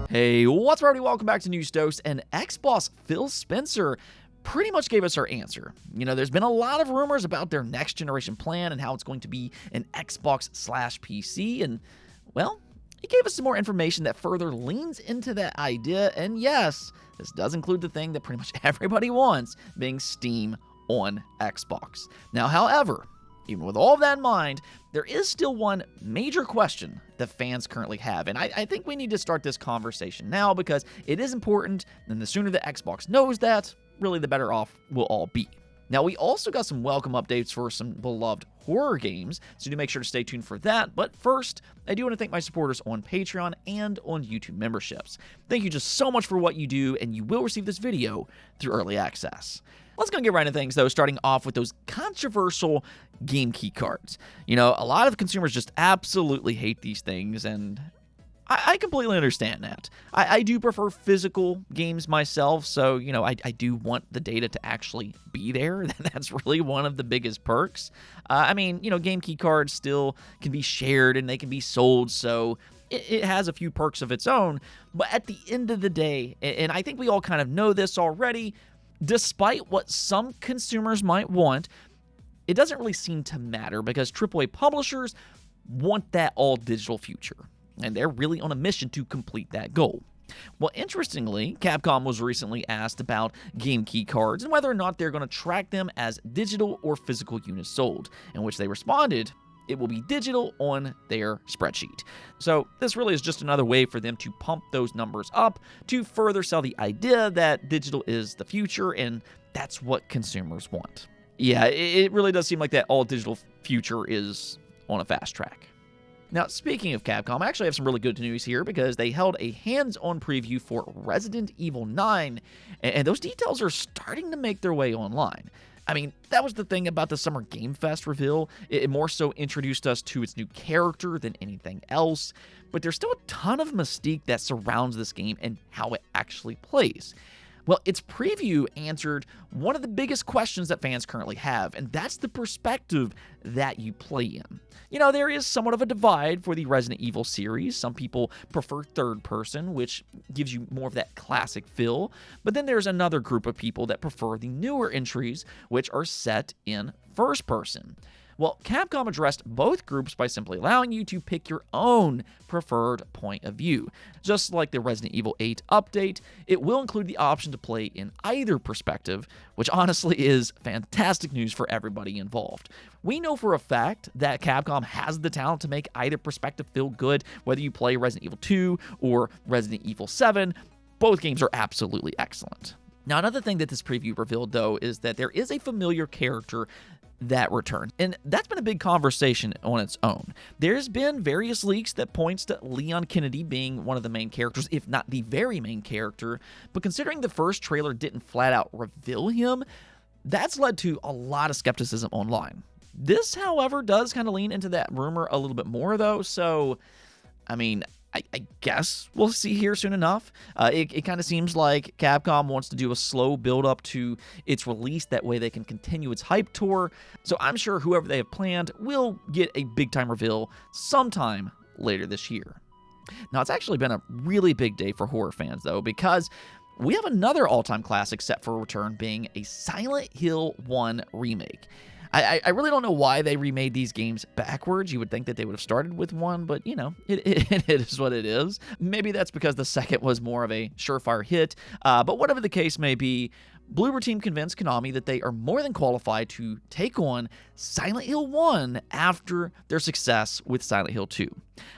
Hey, what's up, everybody? Welcome back to News Dose. And Xbox Phil Spencer pretty much gave us our answer. There's been a lot of rumors about their next generation plan and how it's going to be an Xbox/PC. And, well, he gave us some more information that further leans into that idea. And yes, this does include the thing that pretty much everybody wants, being Steam on Xbox. Now, however, even with all of that in mind, there is still one major question that fans currently have, and I think we need to start this conversation now because it is important, and the sooner the Xbox knows that, really the better off we'll all be. Now, we also got some welcome updates for some beloved horror games, so do make sure to stay tuned for that. But first, I do want to thank my supporters on Patreon and on YouTube memberships. Thank you just so much for what you do, and you will receive this video through early access. Let's go get right into things, though, starting off with those controversial game key cards. A lot of consumers just absolutely hate these things, and I completely understand that. I do prefer physical games myself, so, I do want the data to actually be there. That's really one of the biggest perks. Game key cards still can be shared and they can be sold, so it has a few perks of its own. But at the end of the day, and I think we all kind of know this already, despite what some consumers might want, it doesn't really seem to matter because AAA publishers want that all-digital future, and they're really on a mission to complete that goal. Well, interestingly, Capcom was recently asked about game key cards and whether or not they're going to track them as digital or physical units sold, in which they responded, it will be digital on their spreadsheet. So this really is just another way for them to pump those numbers up to further sell the idea that digital is the future, and that's what consumers want. Yeah, it really does seem like that all-digital future is on a fast track. Now, speaking of Capcom, I actually have some really good news here because they held a hands-on preview for Resident Evil 9, and those details are starting to make their way online. That was the thing about the Summer Game Fest reveal. It more so introduced us to its new character than anything else, but there's still a ton of mystique that surrounds this game and how it actually plays. Well, its preview answered one of the biggest questions that fans currently have, and that's the perspective that you play in. There is somewhat of a divide for the Resident Evil series. Some people prefer third person, which gives you more of that classic feel, but then there's another group of people that prefer the newer entries, which are set in first person. Well, Capcom addressed both groups by simply allowing you to pick your own preferred point of view. Just like the Resident Evil 8 update, it will include the option to play in either perspective, which honestly is fantastic news for everybody involved. We know for a fact that Capcom has the talent to make either perspective feel good, whether you play Resident Evil 2 or Resident Evil 7. Both games are absolutely excellent. Now, another thing that this preview revealed, though, is that there is a familiar character that returns, and that's been a big conversation on its own. There's been various leaks that points to Leon Kennedy being one of the main characters, if not the very main character, but considering the first trailer didn't flat out reveal him, that's led to a lot of skepticism online. This, however, does kind of lean into that rumor a little bit more, though, so, I guess we'll see here soon enough. It kind of seems like Capcom wants to do a slow build-up to its release. That way they can continue its hype tour. So I'm sure whoever they have planned will get a big-time reveal sometime later this year. Now, it's actually been a really big day for horror fans, though, because we have another all-time classic set for a return, being a Silent Hill 1 remake. I really don't know why they remade these games backwards. You would think that they would have started with one, but, it is what it is. Maybe that's because the second was more of a surefire hit, but whatever the case may be, Bloober Team convinced Konami that they are more than qualified to take on Silent Hill 1 after their success with Silent Hill 2.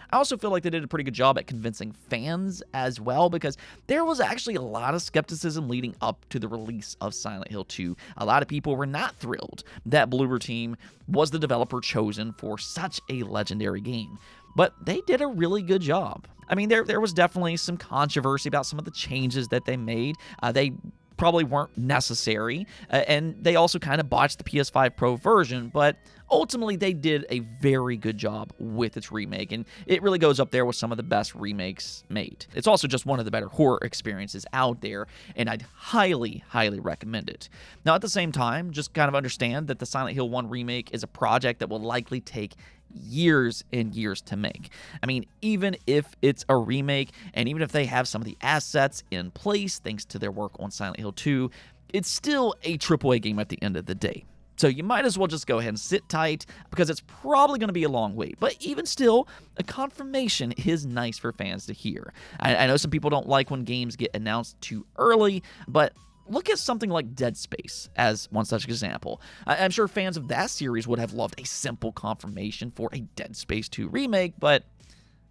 I also feel like they did a pretty good job at convincing fans as well, because there was actually a lot of skepticism leading up to the release of Silent Hill 2. A lot of people were not thrilled that Bloober Team was the developer chosen for such a legendary game. But they did a really good job. There was definitely some controversy about some of the changes that they made. They probably weren't necessary, and they also kind of botched the PS5 Pro version, but ultimately they did a very good job with its remake, and it really goes up there with some of the best remakes made. It's also just one of the better horror experiences out there, and I'd highly, highly recommend it. Now, at the same time, just kind of understand that the Silent Hill 1 remake is a project that will likely take years and years to make. I mean, even if it's a remake, and even if they have some of the assets in place thanks to their work on Silent Hill 2, it's still a AAA game at the end of the day. So you might as well just go ahead and sit tight, because it's probably going to be a long wait. But even still, a confirmation is nice for fans to hear. I know some people don't like when games get announced too early, but look at something like Dead Space as one such example. I'm sure fans of that series would have loved a simple confirmation for a Dead Space 2 remake, but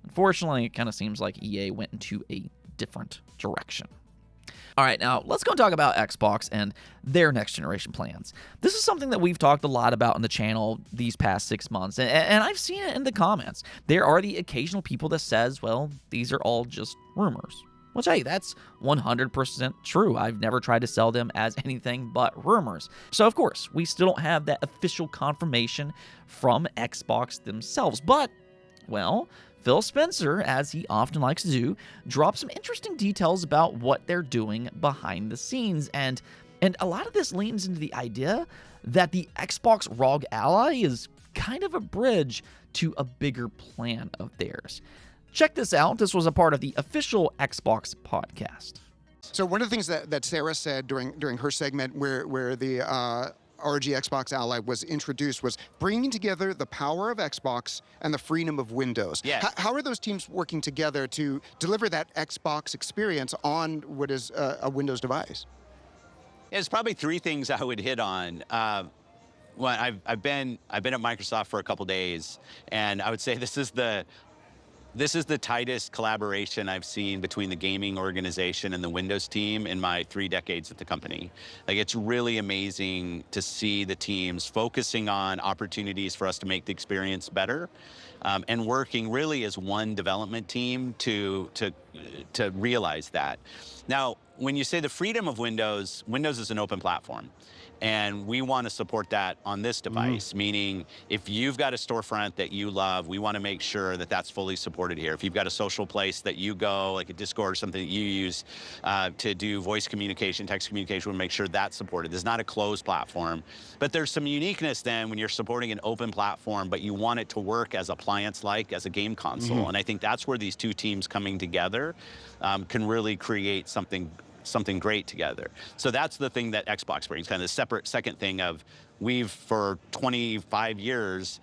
unfortunately, it kind of seems like EA went into a different direction. All right, now let's go and talk about Xbox and their next generation plans. This is something that we've talked a lot about on the channel these past 6 months, and I've seen it in the comments. There are the occasional people that says, well, these are all just rumors. Which, hey, that's 100% true. I've never tried to sell them as anything but rumors. So, of course, we still don't have that official confirmation from Xbox themselves. But, well, Phil Spencer, as he often likes to do, dropped some interesting details about what they're doing behind the scenes. And a lot of this leans into the idea that the Xbox ROG Ally is kind of a bridge to a bigger plan of theirs. Check this out. This was a part of the official Xbox podcast. So one of the things that Sarah said during her segment where the ROG Xbox Ally was introduced was bringing together the power of Xbox and the freedom of Windows. Yeah. How are those teams working together to deliver that Xbox experience on what is a Windows device? There's probably three things I would hit on. Well, I've been at Microsoft for a couple days, and I would say this is the tightest collaboration I've seen between the gaming organization and the Windows team in my 3 decades at the company. Like, it's really amazing to see the teams focusing on opportunities for us to make the experience better, and working really as one development team to realize that. Now, when you say the freedom of Windows, Windows is an open platform. And we want to support that on this device, meaning if you've got a storefront that you love, we want to make sure that that's fully supported here. If you've got a social place that you go, like a Discord or something that you use to do voice communication, text communication, we want to make sure that's supported. This is not a closed platform. But there's some uniqueness then when you're supporting an open platform, but you want it to work as appliance-like, as a game console. And I think that's where these two teams coming together can really create something great together. So that's the thing that Xbox brings, kind of the separate second thing of we've, for 25 years,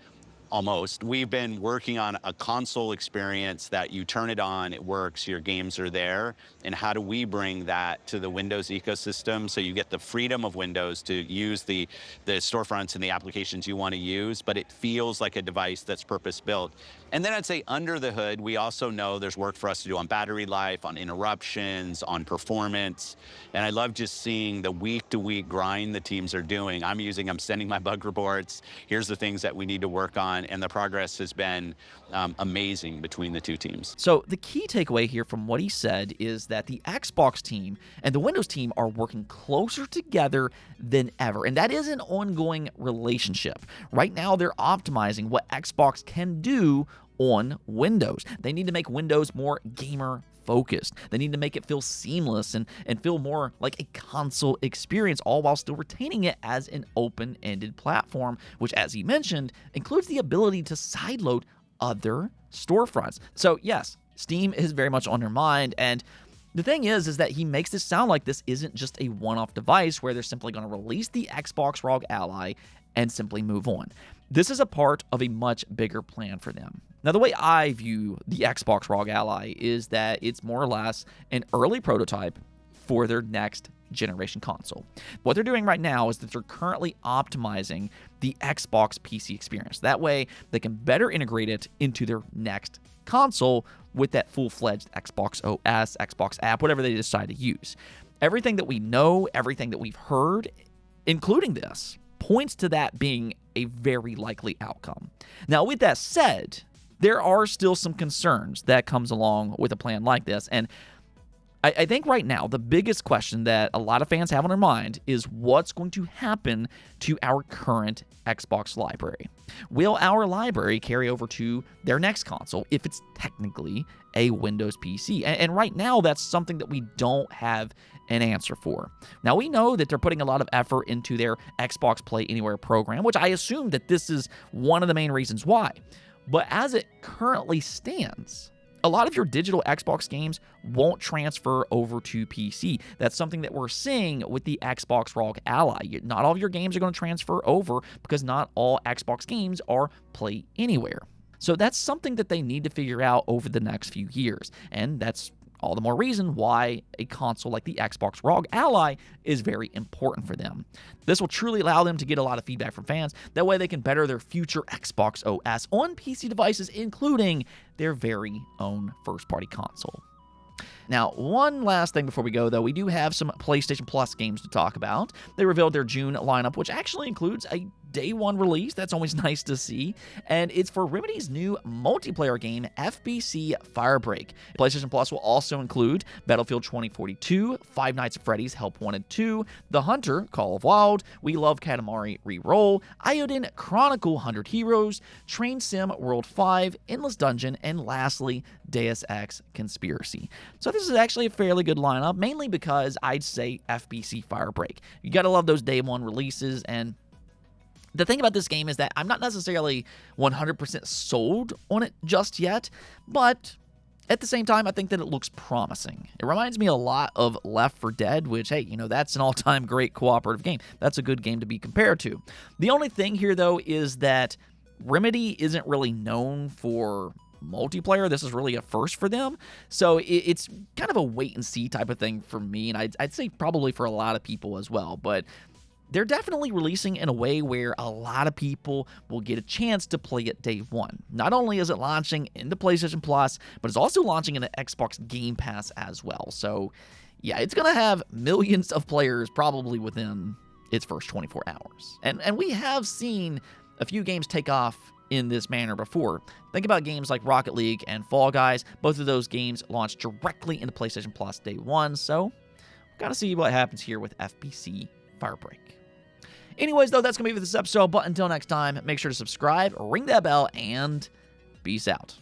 almost, we've been working on a console experience that you turn it on, it works, your games are there. And how do we bring that to the Windows ecosystem so you get the freedom of Windows to use the storefronts and the applications you want to use, but it feels like a device that's purpose-built. And then I'd say under the hood, we also know there's work for us to do on battery life, on interruptions, on performance. And I love just seeing the week-to-week grind the teams are doing. I'm sending my bug reports. Here's the things that we need to work on. And the progress has been amazing between the two teams. So the key takeaway here from what he said is that the Xbox team and the Windows team are working closer together than ever. And that is an ongoing relationship. Right now, they're optimizing what Xbox can do on Windows. They need to make Windows more gamer focused. They need to make it feel seamless and feel more like a console experience, all while still retaining it as an open-ended platform, which, as he mentioned, includes the ability to sideload other storefronts. So yes, Steam is very much on their mind, and the thing is that he makes this sound like this isn't just a one-off device where they're simply going to release the Xbox ROG Ally and simply move on. This is a part of a much bigger plan for them. Now, the way I view the Xbox ROG Ally is that it's more or less an early prototype for their next generation console. What they're doing right now is that they're currently optimizing the Xbox PC experience. That way, they can better integrate it into their next console with that full-fledged Xbox OS, Xbox app, whatever they decide to use. Everything that we know, everything that we've heard, including this, points to that being a very likely outcome. Now, with that said, there are still some concerns that comes along with a plan like this, and I think right now the biggest question that a lot of fans have on their mind is what's going to happen to our current Xbox library. Will our library carry over to their next console if it's technically a Windows PC? And right now, that's something that we don't have an answer for. Now, we know that they're putting a lot of effort into their Xbox Play Anywhere program, which I assume that this is one of the main reasons why. But as it currently stands, a lot of your digital Xbox games won't transfer over to PC. That's something that we're seeing with the Xbox ROG Ally. Not all of your games are going to transfer over because not all Xbox games are Play Anywhere. So that's something that they need to figure out over the next few years. And that's all the more reason why a console like the Xbox ROG Ally is very important for them. This will truly allow them to get a lot of feedback from fans. That way they can better their future Xbox OS on PC devices, including their very own first-party console. Now, one last thing before we go, though, we do have some PlayStation Plus games to talk about. They revealed their June lineup, which actually includes a day one release. That's always nice to see. And it's for Remedy's new multiplayer game, FBC Firebreak. PlayStation Plus will also include Battlefield 2042, Five Nights at Freddy's Help Wanted 2, The Hunter, Call of Wild, We Love Katamari Reroll, Iodine Chronicle 100 Heroes, Train Sim World 5, Endless Dungeon, and lastly, Deus Ex Conspiracy. So this is actually a fairly good lineup, mainly because I'd say FBC Firebreak. You gotta love those day one releases, and the thing about this game is that I'm not necessarily 100% sold on it just yet, but at the same time, I think that it looks promising. It reminds me a lot of Left 4 Dead, which, hey, that's an all-time great cooperative game. That's a good game to be compared to. The only thing here, though, is that Remedy isn't really known for multiplayer. This is really a first for them, so it's kind of a wait-and-see type of thing for me, and I'd say probably for a lot of people as well, but they're definitely releasing in a way where a lot of people will get a chance to play it day one. Not only is it launching into PlayStation Plus, but it's also launching into Xbox Game Pass as well. So, yeah, it's going to have millions of players probably within its first 24 hours. And we have seen a few games take off in this manner before. Think about games like Rocket League and Fall Guys. Both of those games launched directly into PlayStation Plus day one, so we've got to see what happens here with FBC Firebreak. Anyways, though, that's going to be it for this episode. But until next time, make sure to subscribe, ring that bell, and peace out.